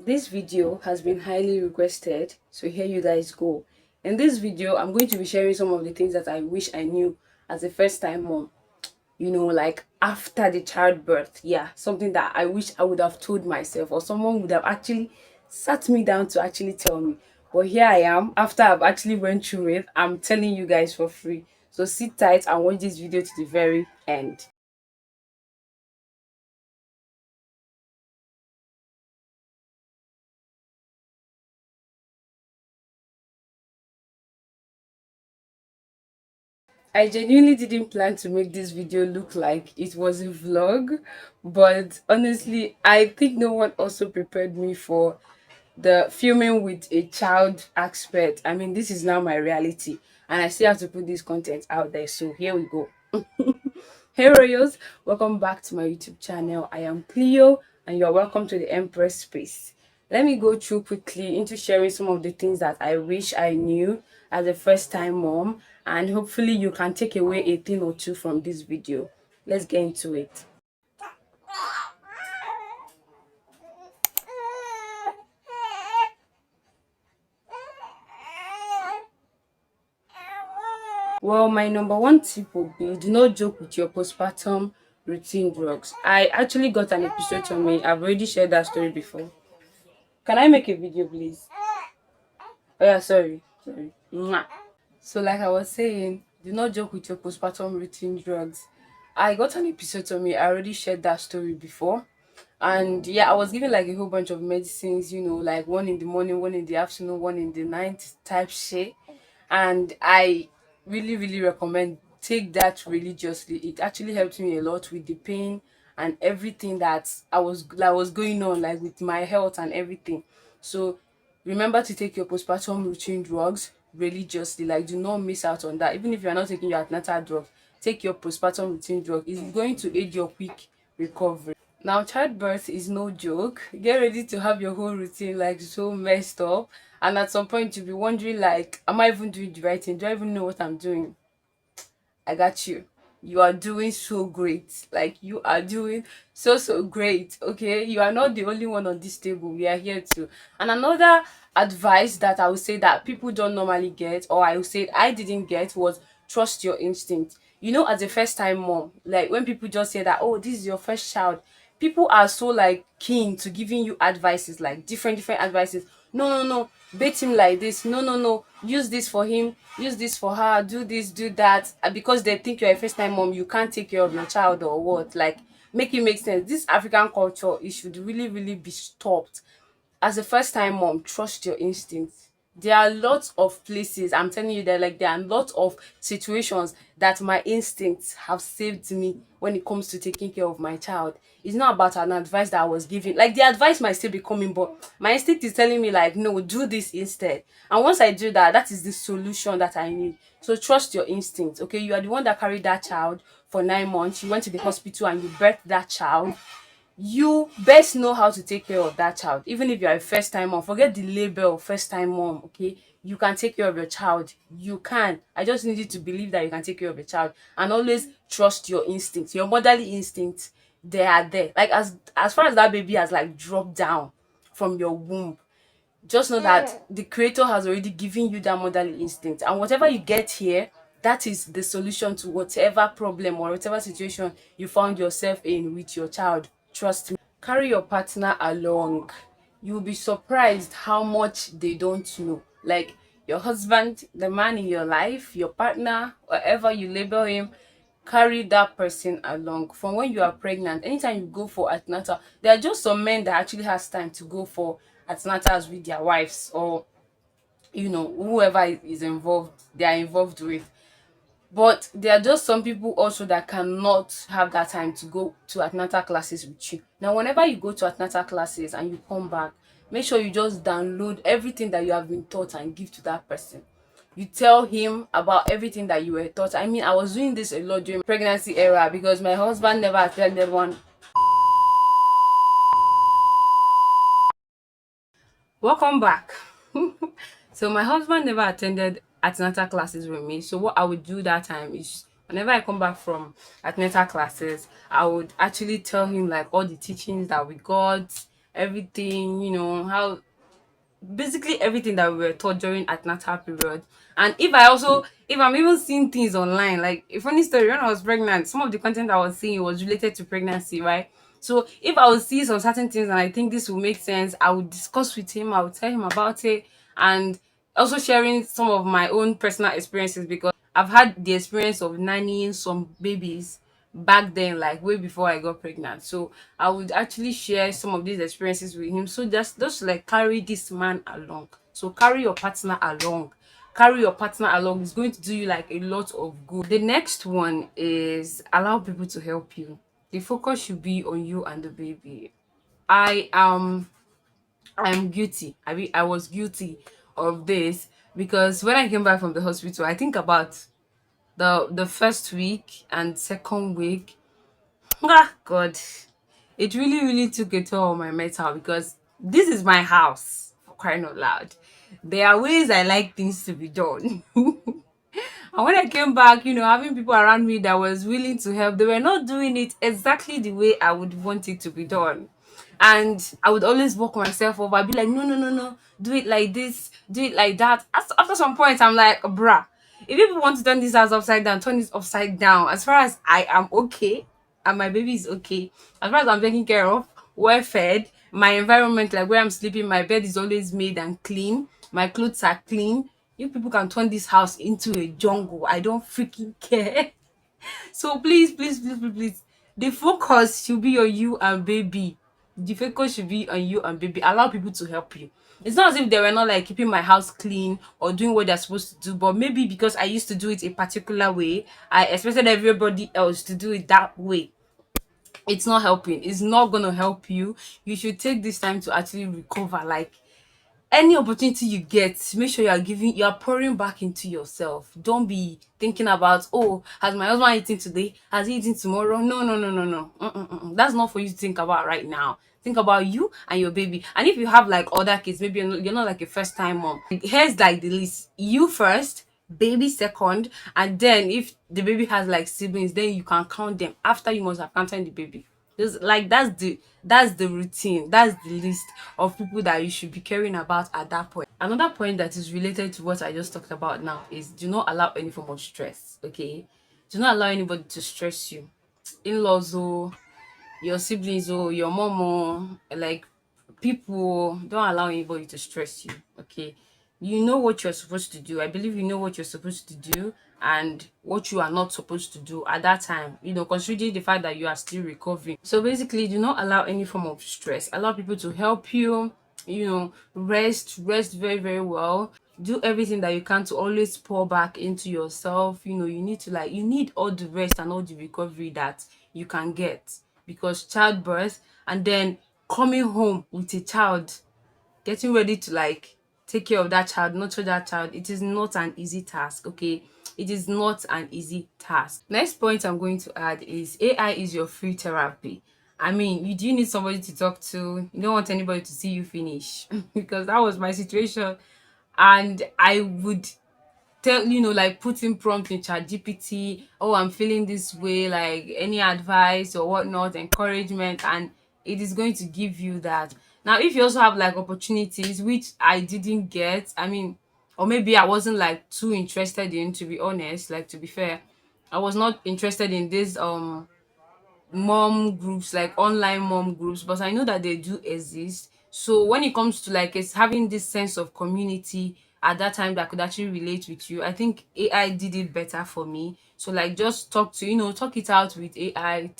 This video has been highly requested, so here you guys go. In this video, I'm going to be sharing some of the things that I wish I knew as a first time mom. Like after the childbirth. Yeah, something that I wish I would have told myself, or someone would have actually sat me down to actually tell me. But here I am, after I've actually went through it, I'm telling you guys for free. So sit tight and watch this video to the very end. I genuinely didn't plan to make this video look like it was a vlog, but honestly, I think no one also prepared me for the filming with a child expert. I mean, this is now my reality, and I still have to put this content out there. So here we go. Hey Royals, welcome back to my YouTube channel. I am Cleo, and you're welcome to the Empress Space. Let me go through quickly into sharing some of the things that I wish I knew as a first time mom, and hopefully you can take away a thing or two from this video. Let's get into it. Well, my number one tip would be do not joke with your postpartum routine drugs. I actually got an episode on me. I've already shared that story before. Can I make a video, please? Oh yeah, sorry. Mwah. So like I was saying, do not joke with your postpartum routine drugs. I got an episode on me. I already shared that story before. And yeah, I was given like a whole bunch of medicines, like one in the morning, one in the afternoon, one in the night type shit. And I really recommend take that religiously. It actually helped me a lot with the pain and everything that was going on, like with my health and everything. So remember to take your postpartum routine drugs religiously. Like, do not miss out on that. Even if you're not taking your antenatal drugs, take your postpartum routine drug. It's going to aid your quick recovery. Now, childbirth is no joke. Get ready to have your whole routine like so messed up, and at some point you'll be wondering like, am I even doing the right thing? Do I even know what I'm doing? I got you. You are doing so great. Like, you are doing so great. Okay, you are not the only one on this table. We are here too. And another advice that I would say that people don't normally get, or I would say I didn't get, was trust your instinct. As a first time mom, like when people just say that, oh, this is your first child, people are so like keen to giving you advices, like different advices. No, bait him like this. No, use this for him, use this for her, do this, do that. And because they think you're a first time mom, you can't take care of your child or what. Like, make it make sense. This African culture, it should really be stopped. As a first time mom, trust your instincts. There are lots of places, I'm telling you, that like there are lots of situations that my instincts have saved me when it comes to taking care of my child. It's not about an advice that I was giving. Like, the advice might still be coming, but my instinct is telling me like, no, do this instead. And once I do that, that is the solution that I need. So trust your instincts. Okay, you are the one that carried that child for 9 months. You went to the hospital and you birthed that child. You best know how to take care of that child. Even if you're a first time mom, forget the label of first time mom. Okay, you can take care of your child. You can. I just need you to believe that you can take care of your child, and always trust your instincts, your motherly instincts. They are there. Like, as far as that baby has like dropped down from your womb, just know that the creator has already given you that motherly instinct, and whatever you get here, that is the solution to whatever problem or whatever situation you found yourself in with your child. Trust me. Carry your partner along. You'll be surprised how much they don't know. Like, your husband, the man in your life, your partner, whatever you label him, carry that person along. From when you are pregnant, anytime you go for antenatal, there are just some men that actually has time to go for antenatals with their wives, or whoever is involved, they are involved with. But there are just some people also that cannot have that time to go to antenatal classes with you. Now, whenever you go to antenatal classes and you come back, make sure you just download everything that you have been taught and give to that person. You tell him about everything that you were taught. I mean, I was doing this a lot during pregnancy era because my husband never attended one. Welcome back. So my husband never attended antenatal classes with me. So what I would do that time is, whenever I come back from antenatal classes, I would actually tell him like all the teachings that we got, everything, how basically everything that we were taught during antenatal period. And if I'm even seeing things online, like a funny story, when I was pregnant, some of the content I was seeing was related to pregnancy, right? So if I would see some certain things and I think this will make sense, I would discuss with him, I would tell him about it, and also sharing some of my own personal experiences, because I've had the experience of nannying some babies back then, like way before I got pregnant. So I would actually share some of these experiences with him. So just like carry this man along. So carry your partner along. Carry your partner along. It's going to do you like a lot of good. The next one is allow people to help you. The focus should be on you and the baby. I am I'm guilty. I was guilty of this, because when I came back from the hospital, I think about the first week and second week. Ah, God, it really took a toll on my mental, because this is my house, for crying out loud. There are ways I like things to be done. And when I came back, having people around me that was willing to help, they were not doing it exactly the way I would want it to be done. And I would always walk myself over. I'd be like, no, no, no, no, do it like this, do it like that. After some point, I'm like, bruh, if people want to turn this house upside down, turn this upside down. As far as I am okay, and my baby is okay, as far as I'm taken care of, well fed, my environment, like where I'm sleeping, my bed is always made and clean, my clothes are clean. You people can turn this house into a jungle. I don't freaking care. So please, the focus should be on you and baby. The focus should be on you and baby. Allow people to help you. It's not as if they were not like keeping my house clean or doing what they're supposed to do, but maybe because I used to do it a particular way, I expected everybody else to do it that way. It's not helping. It's not gonna help you. You should take this time to actually recover. Like, any opportunity you get, make sure you are pouring back into yourself. Don't be thinking about, oh, has my husband eaten today, has he eaten tomorrow? No. That's not for you to think about right now. Think about you and your baby. And if you have like other kids, maybe you're not like a first time mom, here's like the list: you first, baby second, and then if the baby has like siblings, then you can count them after you must have counted the baby. That's the routine. That's the list of people that you should be caring about at that point. Another point that is related to what I just talked about now is, do not allow any form of stress. Okay, do not allow anybody to stress you. In-laws, oh, your siblings, or your mom, or like people, don't allow anybody to stress you. Okay, you know what you're supposed to do. I believe you know what you're supposed to do and what you are not supposed to do at that time, considering the fact that you are still recovering. So basically, do not allow any form of stress. Allow people to help you. Rest very well. Do everything that you can to always pour back into yourself. You need all the rest and all the recovery that you can get, because childbirth and then coming home with a child, getting ready to like take care of that child, nurture that child, it is not an easy task. Okay, it is not an easy task. Next point I'm going to add is AI is your free therapy. I mean, you do need somebody to talk to. You don't want anybody to see you finish because that was my situation. And I would tell, like putting prompt in chat GPT, oh, I'm feeling this way, like any advice or whatnot, encouragement, and it is going to give you that. Now if you also have like opportunities which I didn't get, I mean, or maybe I wasn't like too interested in, to be honest, like to be fair, I was not interested in this mom groups, like online mom groups, but I know that they do exist. So when it comes to like it's having this sense of community at that time that could actually relate with you, I think AI did it better for me. So like just talk it out with AI,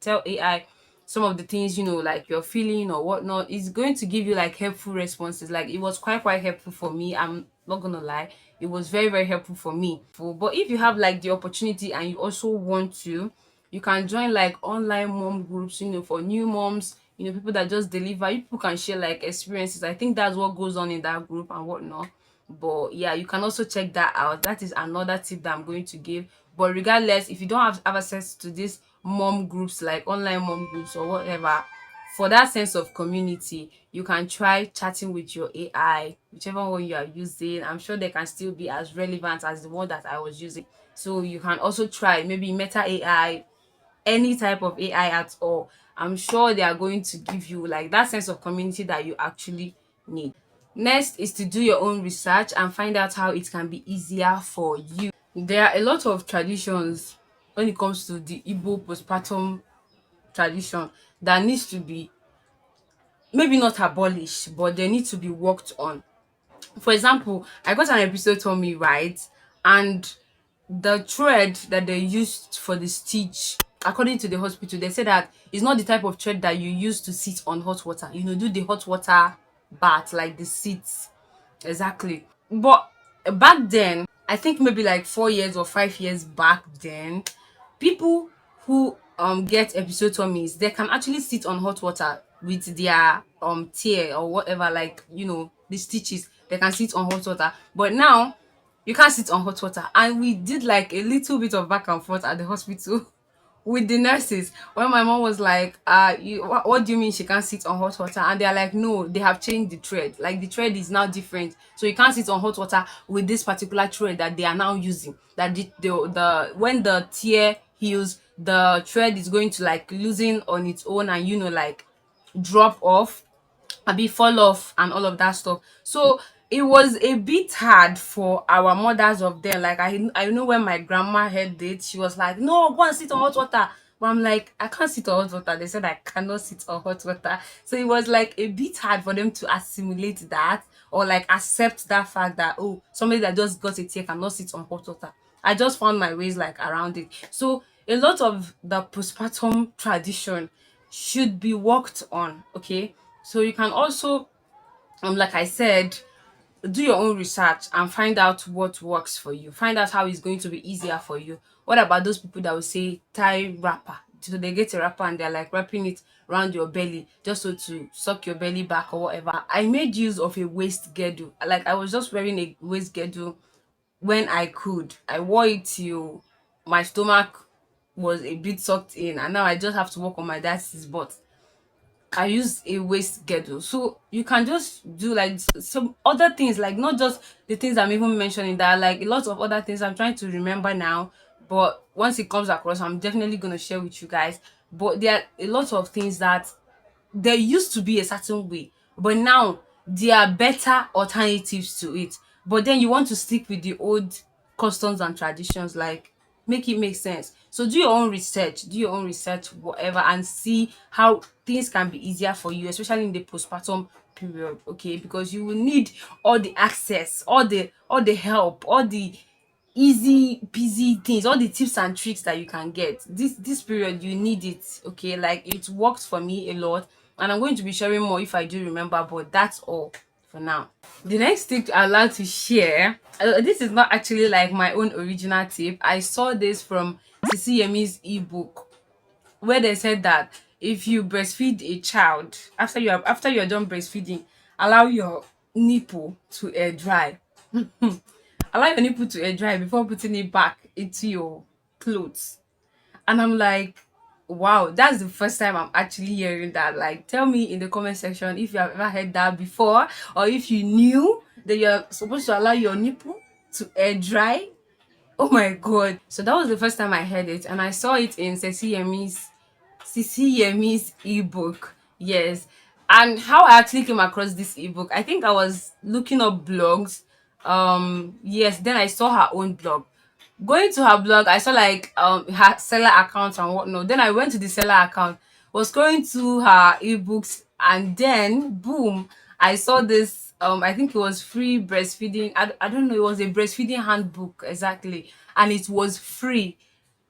tell AI some of the things, like you're feeling or whatnot. It's going to give you like helpful responses. Like it was quite helpful for me. I'm not gonna lie, it was very helpful for me. But if you have like the opportunity and you also want to, you can join like online mom groups, for new moms, people that just deliver. People can share like experiences. I think that's what goes on in that group and whatnot. But yeah, you can also check that out. That is another tip that I'm going to give. But regardless, if you don't have access to these mom groups, like online mom groups or whatever, for that sense of community, you can try chatting with your AI, whichever one you are using. I'm sure they can still be as relevant as the one that I was using. So you can also try maybe Meta AI, any type of AI at all, I'm sure they are going to give you like that sense of community that you actually need. Next is to do your own research and find out how it can be easier for you. There are a lot of traditions when it comes to the Igbo postpartum tradition that needs to be maybe not abolished, but they need to be worked on. For example, I got an episode on me, right? And the thread that they used for the stitch, according to the hospital, they said that it's not the type of thread that you use to sit on hot water. Do the hot water bath, like the seats. Exactly. But back then, I think maybe like 4 years or 5 years back then, people who get episiotomies, they can actually sit on hot water with their tear or whatever, like the stitches. They can sit on hot water. But now you can't sit on hot water. And we did like a little bit of back and forth at the hospital with the nurses when my mom was like, what do you mean she can't sit on hot water? And they're like, no, they have changed the thread. Like the thread is now different. So you can't sit on hot water with this particular thread that they are now using. That the when the tear heals, the thread is going to like loosen on its own and like drop off, be fall off and all of that stuff. So it was a bit hard for our mothers of them. Like I know when my grandma heard it, she was like, no, go and sit on hot water. But I'm like, I can't sit on hot water. They said I cannot sit on hot water. So it was like a bit hard for them to assimilate that or like accept that fact that, oh, somebody that just got a tear cannot sit on hot water. I just found my ways like around it. So a lot of the postpartum tradition should be worked on. Okay, so you can also like I said, do your own research and find out what works for you. Find out how it's going to be easier for you. What about those people that will say tie wrapper? So they get a wrapper and they're like wrapping it around your belly just so to suck your belly back or whatever. I made use of a waist girdle. Like I was just wearing a waist girdle when I could. I wore it till my stomach was a bit sucked in, and now I just have to work on my dad's butt. I use a waist girdle. So you can just do like some other things, like not just the things I'm even mentioning, that are like a lot of other things I'm trying to remember now. But once it comes across, I'm definitely gonna share with you guys. But there are a lot of things that there used to be a certain way, but now there are better alternatives to it. But then you want to stick with the old customs and traditions, like make it make sense. So do your own research, whatever, and see how things can be easier for you, especially in the postpartum period. Okay, because you will need all the access, all the help, all the easy peasy things, all the tips and tricks that you can get. This period you need it. Okay, like it works for me a lot, and I'm going to be sharing more if I do remember, but that's all for now. The next tip I'd like to share, this is not actually like my own original tip. I saw this from Sisi Yemi's ebook, where they said that if you breastfeed a child, after you're done breastfeeding, allow your nipple to air dry. Allow your nipple to air dry before putting it back into your clothes. And I'm like, wow, that's the first time I'm actually hearing that. Like, tell me in the comment section if you have ever heard that before, or if you knew that you're supposed to allow your nipple to air dry. Oh my god. So that was the first time I heard it, and I saw it in Sisi Yemi's ebook. Yes. And how I actually came across this ebook, I think I was looking up blogs. Yes, then I saw her own blog. Going to her blog, I saw like her seller account and whatnot. Then I went to the seller account, was going to her ebooks, and then boom, I saw this. I think it was free breastfeeding. I don't know, it was a breastfeeding handbook exactly, and it was free.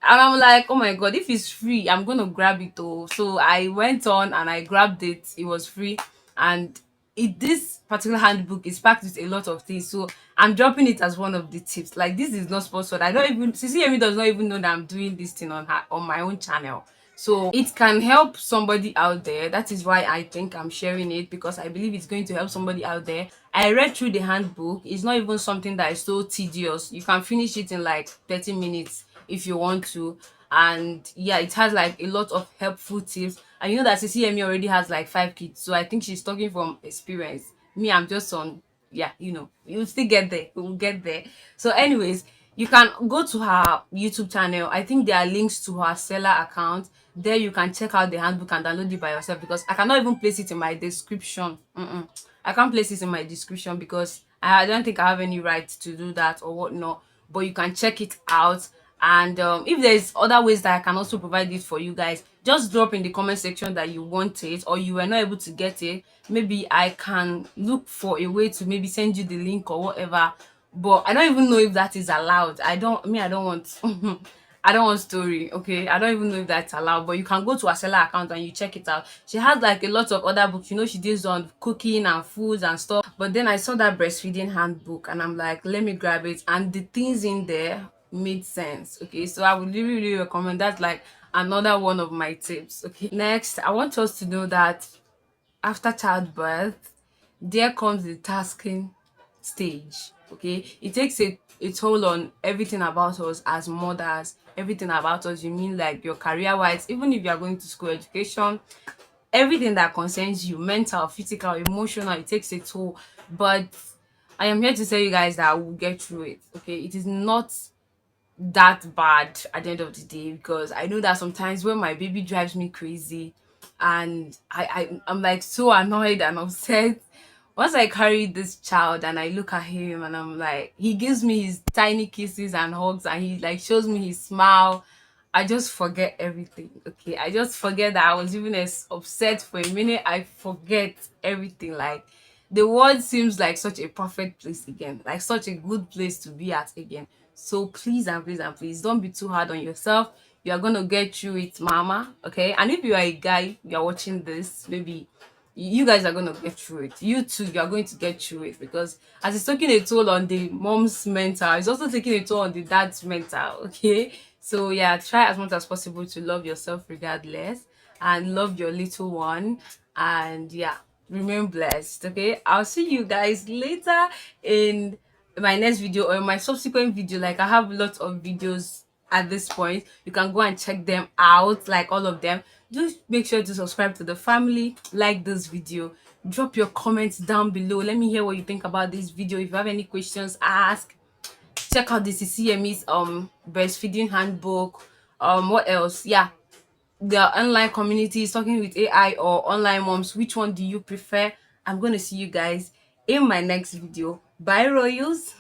And I'm like, oh my god, if it's free, I'm gonna grab it. Oh, so I went on and I grabbed it. It was free, and this particular handbook is packed with a lot of things. So I'm dropping it as one of the tips. Like, this is not sponsored. I don't even CCME does not even know that I'm doing this thing on my own channel. So it can help somebody out there. That is why I think I'm sharing it, because I believe it's going to help somebody out there. I read through the handbook. It's not even something that is so tedious. You can finish it in like 30 minutes if you want to. And yeah, it has like a lot of helpful tips. And you know that CCME already has like 5 kids, so I think she's talking from experience. Me, I'm just on, yeah, you'll still get there. We'll get there. So anyways, You can go to her YouTube channel. I think there are links to her seller account. There you can check out the handbook and download it by yourself, because I cannot even place it in my description. I can't place it in my description because I don't think I have any right to do that or whatnot. But you can check it out. And if there's other ways that I can also provide it for you guys, just drop in the comment section that you want it or you were not able to get it. Maybe I can look for a way to maybe send you the link or whatever, but I don't even know if that is allowed. I don't want I don't want story, okay? I don't even know if that's allowed, but you can go to her seller account and you check it out. She has like a lot of other books, she deals on cooking and foods and stuff. But then I saw that breastfeeding handbook and I'm like, let me grab it. And the things in there made sense, okay? So I would really recommend that, like another one of my tips, okay? Next, I want us to know that after childbirth, there comes the tasking stage. Okay, it takes a toll on everything about us as mothers, everything about us. You mean like your career wise, even if you are going to school, education, everything that concerns you, mental, physical, emotional, it takes a toll. But I am here to tell you guys that I will get through it. Okay, it is not that bad at the end of the day, because I know that sometimes when my baby drives me crazy and I'm like so annoyed and upset. Once I carry this child and I look at him and I'm like, he gives me his tiny kisses and hugs and he like shows me his smile, I just forget everything. Okay, I just forget that I was even as upset for a minute. I forget everything. Like the world seems like such a perfect place again, like such a good place to be at again. So please and please and please don't be too hard on yourself. You are gonna get through it, mama. Okay, and if you are a guy, you are watching this, maybe you guys are going to get through it. You too, you are going to get through it, because as it's taking a toll on the mom's mental, it's also taking a toll on the dad's mental. Okay, so yeah, try as much as possible to love yourself regardless and love your little one. And yeah, remain blessed. Okay, I'll see you guys later in my next video or my subsequent video. Like I have lots of videos at this point. You can go and check them out, like all of them. Just make sure to subscribe to the family, like this video, drop your comments down below. Let me hear what you think about this video. If you have any questions, ask. Check out the CCME's breastfeeding handbook. What else? Yeah, the online communities, talking with AI or online moms. Which one do you prefer? I'm gonna see you guys in my next video. Bye, royals.